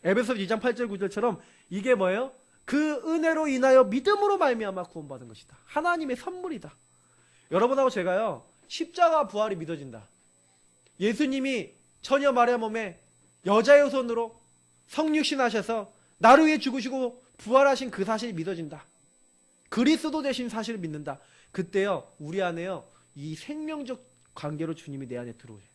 에베소 2장 8절 9절처럼 이게 뭐예요? 그 은혜로 인하여 믿음으로 말미암아 구원받은 것이다. 하나님의 선물이다. 여러분하고 제가요, 십자가 부활이 믿어진다. 예수님이 처녀 마리아 몸에 여자의 손으로 성육신 하셔서 나를 위해 죽으시고 부활하신 그 사실이 믿어진다. 그리스도 되신 사실을 믿는다. 그때요, 우리 안에요, 이 생명적 관계로 주님이 내 안에 들어오세요.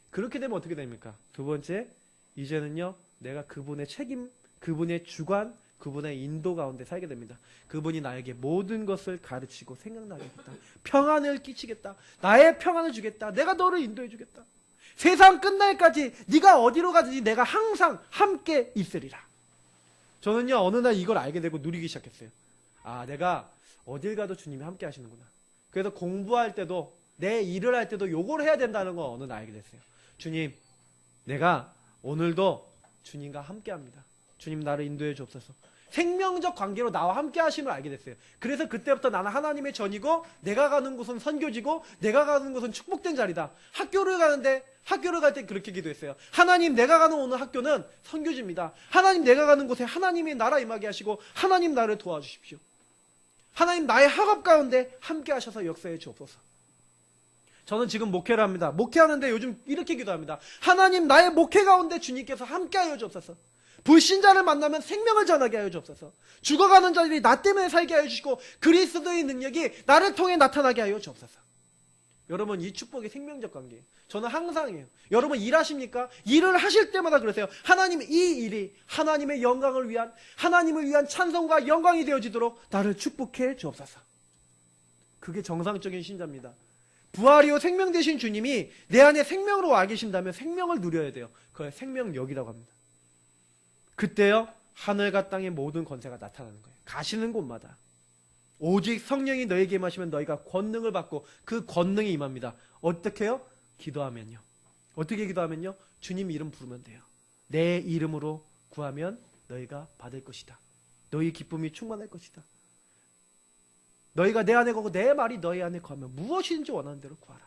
그렇게 되면 어떻게 됩니까? 두 번째, 이제는요, 내가 그분의 책임, 그분의 주관, 그분의 인도 가운데 살게 됩니다. 그분이 나에게 모든 것을 가르치고 생각나게 하겠다. 평안을 끼치겠다. 나의 평안을 주겠다. 내가 너를 인도해 주겠다. 세상 끝날까지 네가 어디로 가든지 내가 항상 함께 있으리라. 저는요, 어느 날 이걸 알게 되고 누리기 시작했어요. 아, 내가 어딜 가도 주님이 함께 하시는구나. 그래서 공부할 때도 내 일을 할 때도 요걸 해야 된다는 거 어느 날 알게 됐어요. 주님, 내가 오늘도 주님과 함께 합니다. 주님 나를 인도해 주옵소서. 생명적 관계로 나와 함께 하심을 알게 됐어요. 그래서 그때부터 나는 하나님의 전이고 내가 가는 곳은 선교지고 내가 가는 곳은 축복된 자리다. 학교를 갈 때 그렇게 기도했어요. 하나님, 내가 가는 오늘 학교는 선교지입니다. 하나님, 내가 가는 곳에 하나님의 나라 임하게 하시고 하나님 나를 도와주십시오. 하나님, 나의 학업 가운데 함께 하셔서 역사해 주옵소서. 저는 지금 목회를 합니다. 목회하는데 요즘 이렇게 기도합니다. 하나님, 나의 목회 가운데 주님께서 함께 하여 주옵소서. 불신자를 만나면 생명을 전하게 하여 주옵소서. 죽어가는 자들이 나 때문에 살게 하여 주시고 그리스도의 능력이 나를 통해 나타나게 하여 주옵소서. 여러분, 이 축복이 생명적 관계예요. 저는 항상 해요. 여러분 일하십니까? 일을 하실 때마다 그러세요. 하나님, 이 일이 하나님의 영광을 위한, 하나님을 위한 찬송과 영광이 되어지도록 나를 축복해 주옵소서. 그게 정상적인 신자입니다. 부활이요 생명 되신 주님이 내 안에 생명으로 와 계신다면 생명을 누려야 돼요. 그걸 생명력이라고 합니다. 그때요, 하늘과 땅의 모든 권세가 나타나는 거예요. 가시는 곳마다. 오직 성령이 너에게 임하시면 너희가 권능을 받고 그 권능이 임합니다. 어떻게 해요? 기도하면요. 어떻게 기도하면요? 주님 이름 부르면 돼요. 내 이름으로 구하면 너희가 받을 것이다. 너희 기쁨이 충만할 것이다. 너희가 내 안에 거고 내 말이 너희 안에 거하면 무엇이든지 원하는 대로 구하라.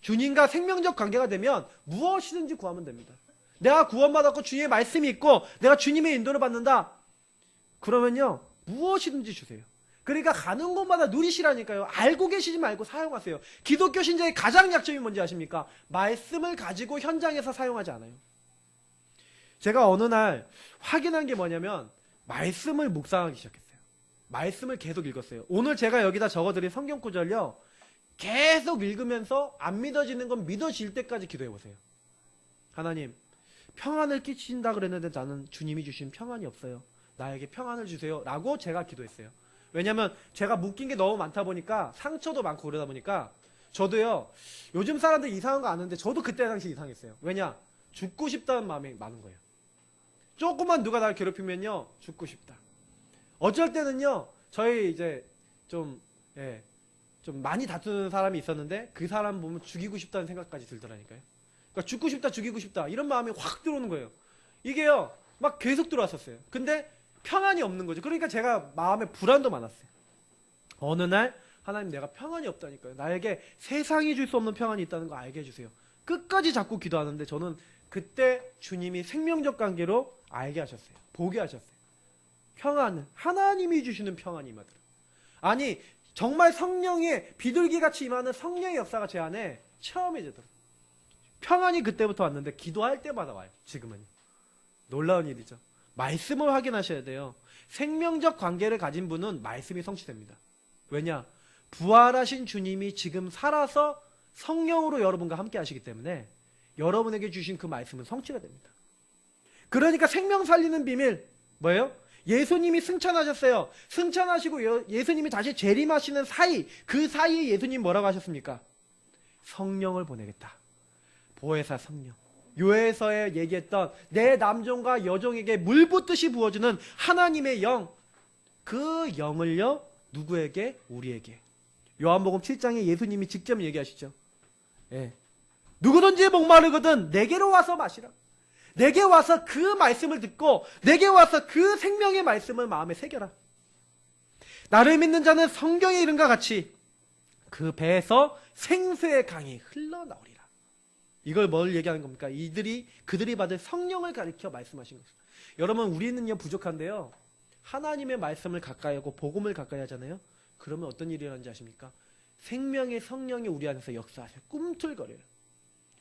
주님과 생명적 관계가 되면 무엇이든지 구하면 됩니다. 내가 구원받았고 주님의 말씀이 있고 내가 주님의 인도를 받는다. 그러면요, 무엇이든지 주세요. 그러니까 가는 곳마다 누리시라니까요. 알고 계시지 말고 사용하세요. 기독교 신자의 가장 약점이 뭔지 아십니까? 말씀을 가지고 현장에서 사용하지 않아요. 제가 어느 날 확인한 게 뭐냐면 말씀을 묵상하기 시작했어요. 말씀을 계속 읽었어요. 오늘 제가 여기다 적어드린 성경 구절요, 계속 읽으면서 안 믿어지는 건 믿어질 때까지 기도해보세요. 하나님, 평안을 끼친다 그랬는데 나는 주님이 주신 평안이 없어요. 나에게 평안을 주세요 라고 제가 기도했어요. 왜냐면 제가 묶인 게 너무 많다 보니까 상처도 많고 그러다 보니까 저도요, 요즘 사람들 이상한 거 아는데 저도 그때 당시 이상했어요. 왜냐? 죽고 싶다는 마음이 많은 거예요. 조금만 누가 나를 괴롭히면요, 죽고 싶다. 어쩔 때는요, 저희 이제 좀 많이 다투는 사람이 있었는데 그 사람 보면 죽이고 싶다는 생각까지 들더라니까요. 그러니까 죽고 싶다, 죽이고 싶다 이런 마음이 확 들어오는 거예요. 이게요, 막 계속 들어왔었어요. 근데 평안이 없는 거죠. 그러니까 제가 마음에 불안도 많았어요. 어느 날 하나님, 내가 평안이 없다니까요. 나에게 세상이 줄 수 없는 평안이 있다는 거 알게 해주세요. 끝까지 자꾸 기도하는데 저는 그때 주님이 생명적 관계로 알게 하셨어요. 보게 하셨어요. 평안은 하나님이 주시는 평안이 임하더라. 아니, 정말 성령의 비둘기같이 임하는 성령의 역사가 제 안에 체험해지더라. 평안이 그때부터 왔는데 기도할 때마다 와요. 지금은. 놀라운 일이죠. 말씀을 확인하셔야 돼요. 생명적 관계를 가진 분은 말씀이 성취됩니다. 왜냐? 부활하신 주님이 지금 살아서 성령으로 여러분과 함께 하시기 때문에 여러분에게 주신 그 말씀은 성취가 됩니다. 그러니까 생명 살리는 비밀 뭐예요? 예수님이 승천하셨어요. 승천하시고 예수님이 다시 재림하시는 사이, 그 사이에 예수님 뭐라고 하셨습니까? 성령을 보내겠다. 보혜사 성령. 요에서에 얘기했던 내 남종과 여종에게 물 붓듯이 부어주는 하나님의 영, 그 영을요 누구에게? 우리에게. 요한복음 7장에 예수님이 직접 얘기하시죠. 예. 누구든지 목마르거든 내게로 와서 마시라. 내게 와서 그 말씀을 듣고 내게 와서 그 생명의 말씀을 마음에 새겨라. 나를 믿는 자는 성경의 이름과 같이 그 배에서 생수의 강이 흘러나오리라. 이걸 뭘 얘기하는 겁니까? 그들이 받을 성령을 가리켜 말씀하신 것입니다. 여러분, 우리는요 부족한데요, 하나님의 말씀을 가까이 하고 복음을 가까이 하잖아요. 그러면 어떤 일이 일어나는지 아십니까? 생명의 성령이 우리 안에서 역사하셔요. 꿈틀거려요.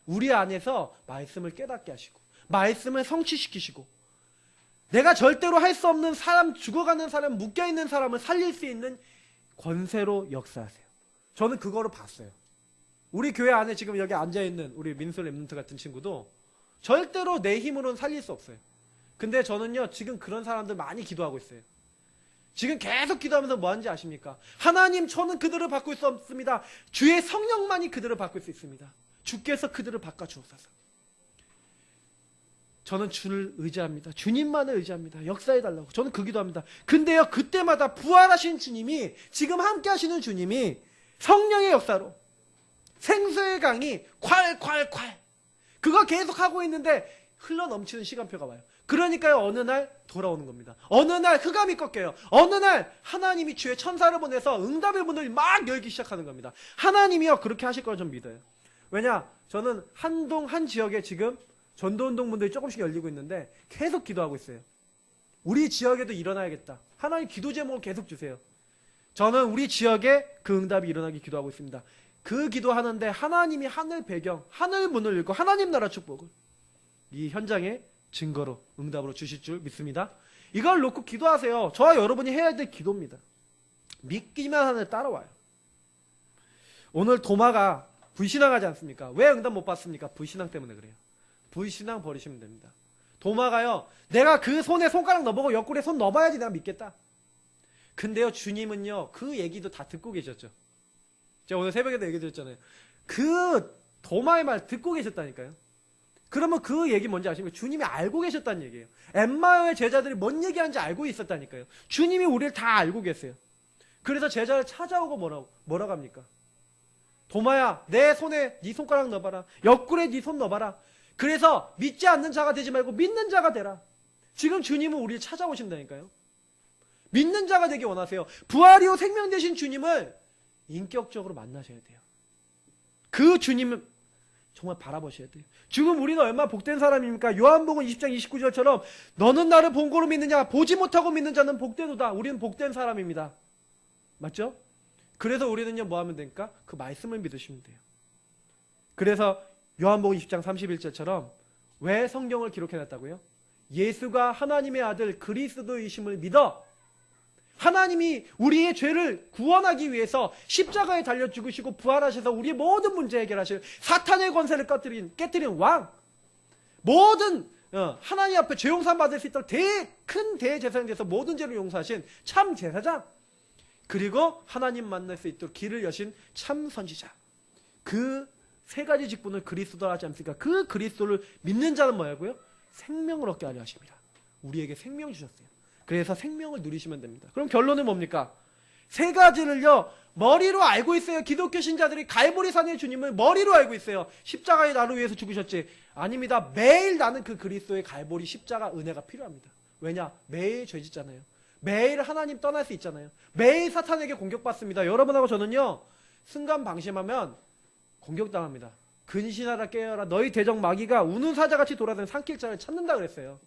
우리 안에서 말씀을 깨닫게 하시고 말씀을 성취시키시고 내가 절대로 할 수 없는 사람, 죽어가는 사람, 묶여있는 사람을 살릴 수 있는 권세로 역사하세요. 저는 그거를 봤어요. 우리 교회 안에 지금 여기 앉아있는 우리 민솔 랩런트 같은 친구도 절대로 내 힘으로는 살릴 수 없어요. 근데 저는요 지금 그런 사람들 많이 기도하고 있어요. 지금 계속 기도하면서 뭐 하는지 아십니까? 하나님, 저는 그들을 바꿀 수 없습니다. 주의 성령만이 그들을 바꿀 수 있습니다. 주께서 그들을 바꿔주옵소서. 저는 주를 의지합니다. 주님만을 의지합니다. 역사해달라고. 저는 그 기도합니다. 근데요, 그때마다 부활하신 주님이, 지금 함께 하시는 주님이 성령의 역사로 생수의 강이 콸콸콸 그거 계속 하고 있는데 흘러넘치는 시간표가 와요. 그러니까요, 어느 날 돌아오는 겁니다. 어느 날 흑암이 꺾여요. 어느 날 하나님이 주의 천사를 보내서 응답의 문을 막 열기 시작하는 겁니다. 하나님이요 그렇게 하실 거라 좀 믿어요. 왜냐? 저는 한 지역에 지금 전도운동분들이 조금씩 열리고 있는데 계속 기도하고 있어요. 우리 지역에도 일어나야겠다. 하나님 기도 제목을 계속 주세요. 저는 우리 지역에 그 응답이 일어나기 기도하고 있습니다. 그 기도하는데 하나님이 하늘 배경, 하늘 문을 열고 하나님 나라 축복을 이 현장에 증거로, 응답으로 주실 줄 믿습니다. 이걸 놓고 기도하세요. 저와 여러분이 해야 될 기도입니다. 믿기만 하는 따라와요. 오늘 도마가 불신앙하지 않습니까? 왜 응답 못 받습니까? 불신앙 때문에 그래요. 불신앙 버리시면 됩니다. 도마가요, 내가 그 손에 손가락 넣어보고 옆구리에 손 넣어봐야지 내가 믿겠다. 근데요, 주님은요, 그 얘기도 다 듣고 계셨죠. 제가 오늘 새벽에도 얘기 드렸잖아요. 그 도마의 말 듣고 계셨다니까요. 그러면 그 얘기 뭔지 아십니까? 주님이 알고 계셨다는 얘기예요. 엠마오의 제자들이 뭔 얘기하는지 알고 있었다니까요. 주님이 우리를 다 알고 계세요. 그래서 제자를 찾아오고 뭐라고 합니까? 도마야, 내 손에 네 손가락 넣어봐라. 옆구리에 네 손 넣어봐라. 그래서 믿지 않는 자가 되지 말고 믿는 자가 되라. 지금 주님은 우리를 찾아오신다니까요. 믿는 자가 되기 원하세요. 부활이요 생명 되신 주님을 인격적으로 만나셔야 돼요. 그 주님은 정말 바라보셔야 돼요. 지금 우리는 얼마나 복된 사람입니까? 요한복음 20장 29절처럼 너는 나를 본고로 믿느냐? 보지 못하고 믿는 자는 복되도다. 우리는 복된 사람입니다. 맞죠? 그래서 우리는요 뭐 하면 됩니까? 그 말씀을 믿으시면 돼요. 그래서 요한복음 20장 31절처럼 왜 성경을 기록해놨다고요? 예수가 하나님의 아들 그리스도이심을 믿어 하나님이 우리의 죄를 구원하기 위해서 십자가에 달려 죽으시고 부활하셔서 우리의 모든 문제 해결하실 사탄의 권세를 깨뜨린 왕, 모든 하나님 앞에 죄 용서 받을 수 있도록 큰 대제사장이 돼서 모든 죄를 용서하신 참 제사장, 그리고 하나님 만날 수 있도록 길을 여신 참 선지자, 그 세 가지 직분을 그리스도라 하지 않습니까? 그 그리스도를 믿는 자는 뭐냐고요? 생명을 얻게 하려 하십니다. 우리에게 생명 주셨어요. 그래서 생명을 누리시면 됩니다. 그럼 결론은 뭡니까? 세 가지를요 머리로 알고 있어요. 기독교 신자들이 갈보리산의 주님을 머리로 알고 있어요. 십자가에 나를 위해서 죽으셨지. 아닙니다. 매일 나는 그 그리스도의 갈보리 십자가 은혜가 필요합니다. 왜냐? 매일 죄 짓잖아요. 매일 하나님 떠날 수 있잖아요. 매일 사탄에게 공격받습니다. 여러분하고 저는요 순간 방심하면 공격당합니다. 근신하라 깨어라 너희 대적 마귀가 우는 사자같이 돌아다니는 산길자를 찾는다 그랬어요.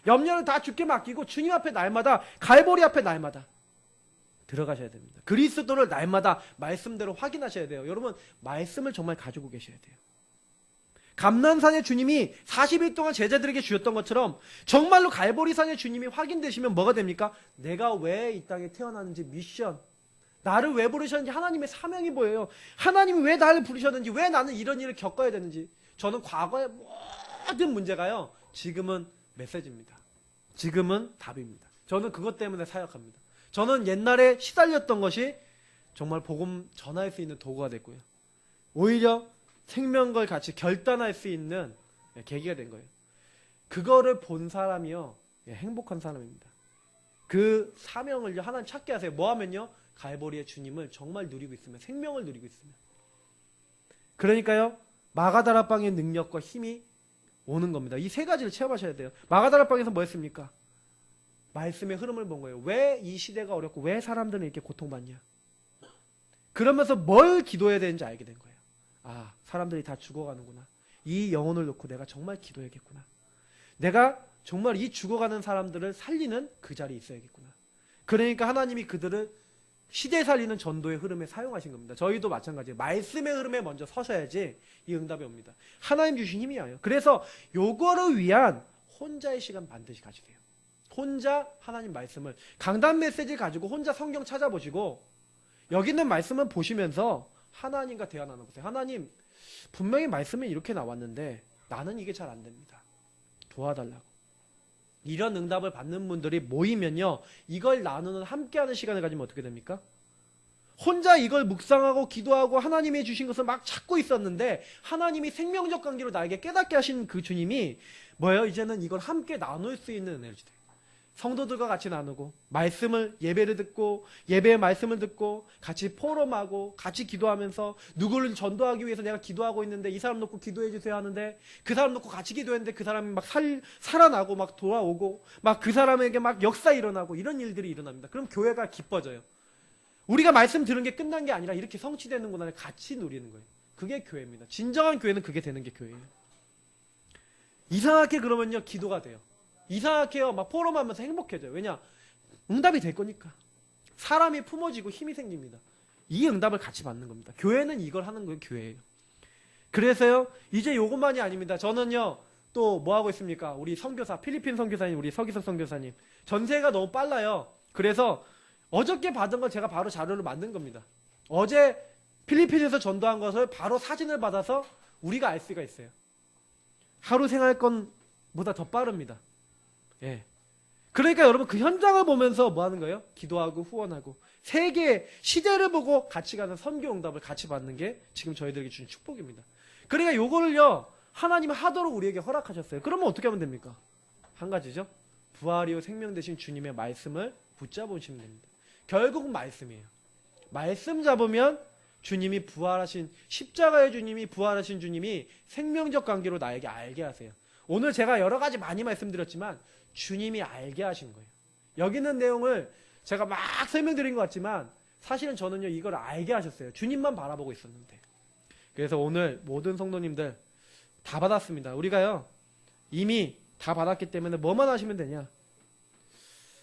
염려는 다 주께 맡기고 주님 앞에 날마다, 갈보리 앞에 날마다 들어가셔야 됩니다. 그리스도를 날마다 말씀대로 확인하셔야 돼요. 여러분 말씀을 정말 가지고 계셔야 돼요. 감난산의 주님이 40일 동안 제자들에게 주셨던 것처럼 정말로 갈보리산의 주님이 확인되시면 뭐가 됩니까? 내가 왜 이 땅에 태어났는지 미션, 나를 왜 부르셨는지 하나님의 사명이 보여요. 하나님이 왜 나를 부르셨는지, 왜 나는 이런 일을 겪어야 되는지. 저는 과거의 모든 문제가요 지금은 메시지입니다. 지금은 답입니다. 저는 그것 때문에 사역합니다. 저는 옛날에 시달렸던 것이 정말 복음 전할 수 있는 도구가 됐고요. 오히려 생명걸 같이 결단할 수 있는 계기가 된 거예요. 그거를 본 사람이요, 행복한 사람입니다. 그 사명을 하나님 찾게 하세요. 뭐 하면요? 갈보리의 주님을 정말 누리고 있으면, 생명을 누리고 있으면. 그러니까요, 마가다라방의 능력과 힘이 오는 겁니다. 이 세 가지를 체험하셔야 돼요. 마가다라방에서 뭐 했습니까? 말씀의 흐름을 본 거예요. 왜 이 시대가 어렵고 왜 사람들은 이렇게 고통받냐? 그러면서 뭘 기도해야 되는지 알게 된 거예요. 아, 사람들이 다 죽어가는구나. 이 영혼을 놓고 내가 정말 기도해야겠구나. 내가 정말 이 죽어가는 사람들을 살리는 그 자리에 있어야겠구나. 그러니까 하나님이 그들을 시대 살리는 전도의 흐름에 사용하신 겁니다. 저희도 마찬가지예요. 말씀의 흐름에 먼저 서셔야지 이 응답이 옵니다. 하나님 주신 힘이에요. 그래서 요거를 위한 혼자의 시간 반드시 가지세요. 혼자 하나님 말씀을, 강단 메시지 가지고 혼자 성경 찾아보시고 여기 있는 말씀을 보시면서 하나님과 대화 나눠보세요. 하나님, 분명히 말씀에 이렇게 나왔는데 나는 이게 잘 안 됩니다. 도와달라고. 이런 응답을 받는 분들이 모이면요, 이걸 나누는 함께하는 시간을 가지면 어떻게 됩니까? 혼자 이걸 묵상하고 기도하고 하나님이 주신 것을 막 찾고 있었는데 하나님이 생명적 관계로 나에게 깨닫게 하신 그 주님이 뭐예요? 이제는 이걸 함께 나눌 수 있는 은혜를 주세요. 성도들과 같이 나누고 말씀을, 예배를 듣고 예배의 말씀을 듣고 같이 포럼하고 같이 기도하면서 누구를 전도하기 위해서 내가 기도하고 있는데 이 사람 놓고 기도해 주세요 하는데 그 사람 놓고 같이 기도했는데 그 사람이 막 살아나고 막 돌아오고 막 그 사람에게 막 역사 일어나고 이런 일들이 일어납니다. 그럼 교회가 기뻐져요. 우리가 말씀 들은 게 끝난 게 아니라 이렇게 성취되는구나를 같이 누리는 거예요. 그게 교회입니다. 진정한 교회는 그게 되는 게 교회예요. 이상하게 그러면요, 기도가 돼요. 이상하게요, 막 포럼하면서 행복해져요. 왜냐? 응답이 될 거니까. 사람이 품어지고 힘이 생깁니다. 이 응답을 같이 받는 겁니다. 교회는 이걸 하는 거예요, 교회예요. 그래서요, 이제 요것만이 아닙니다. 저는요, 또 뭐 하고 있습니까? 우리 선교사, 필리핀 선교사님, 우리 서기석 선교사님. 전세가 너무 빨라요. 그래서 어저께 받은 걸 제가 바로 자료를 만든 겁니다. 어제 필리핀에서 전도한 것을 바로 사진을 받아서 우리가 알 수가 있어요. 하루 생활권보다 더 빠릅니다. 예. 그러니까 여러분 그 현장을 보면서 뭐 하는 거예요? 기도하고 후원하고 세계 시대를 보고 같이 가는 선교 응답을 같이 받는 게 지금 저희들에게 주신 축복입니다. 그러니까 요거를요, 하나님이 하도록 우리에게 허락하셨어요. 그러면 어떻게 하면 됩니까? 한 가지죠. 부활이요 생명 되신 주님의 말씀을 붙잡으시면 됩니다. 결국은 말씀이에요. 말씀 잡으면 주님이 부활하신, 십자가의 주님이 부활하신 주님이 생명적 관계로 나에게 알게 하세요. 오늘 제가 여러 가지 많이 말씀드렸지만 주님이 알게 하신 거예요. 여기 있는 내용을 제가 막 설명드린 것 같지만 사실은 저는요, 이걸 알게 하셨어요. 주님만 바라보고 있었는데. 그래서 오늘 모든 성도님들 다 받았습니다. 우리가요, 이미 다 받았기 때문에 뭐만 하시면 되냐?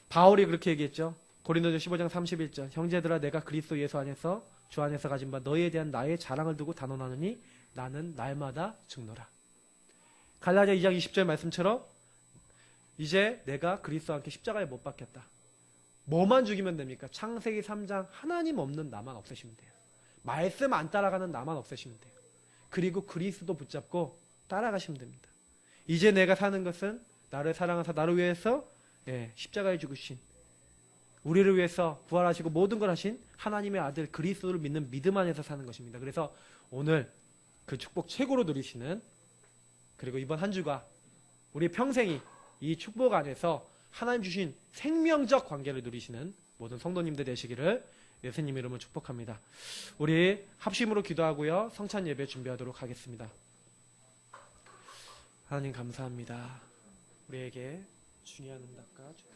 바울이 그렇게 얘기했죠. 고린도전서 15장 31절. 형제들아, 내가 그리스도 예수 안에서 주 안에서 가진 바 너희에 대한 나의 자랑을 두고 단언하느니 나는 날마다 죽노라. 갈라디아 2장 20절 말씀처럼 이제 내가 그리스도와 함께 십자가에 못 박혔다. 뭐만 죽이면 됩니까? 창세기 3장 하나님 없는 나만 없애시면 돼요. 말씀 안 따라가는 나만 없애시면 돼요. 그리고 그리스도 붙잡고 따라가시면 됩니다. 이제 내가 사는 것은 나를 사랑하사 나를 위해서 십자가에 죽으신, 우리를 위해서 부활하시고 모든 걸 하신 하나님의 아들 그리스도를 믿는 믿음 안에서 사는 것입니다. 그래서 오늘 그 축복 최고로 누리시는, 그리고 이번 한 주가 우리 평생이 이 축복 안에서 하나님 주신 생명적 관계를 누리시는 모든 성도님들 되시기를 예수님 이름으로 축복합니다. 우리 합심으로 기도하고요, 성찬 예배 준비하도록 하겠습니다. 하나님 감사합니다. 우리에게 중요한 응답과 축복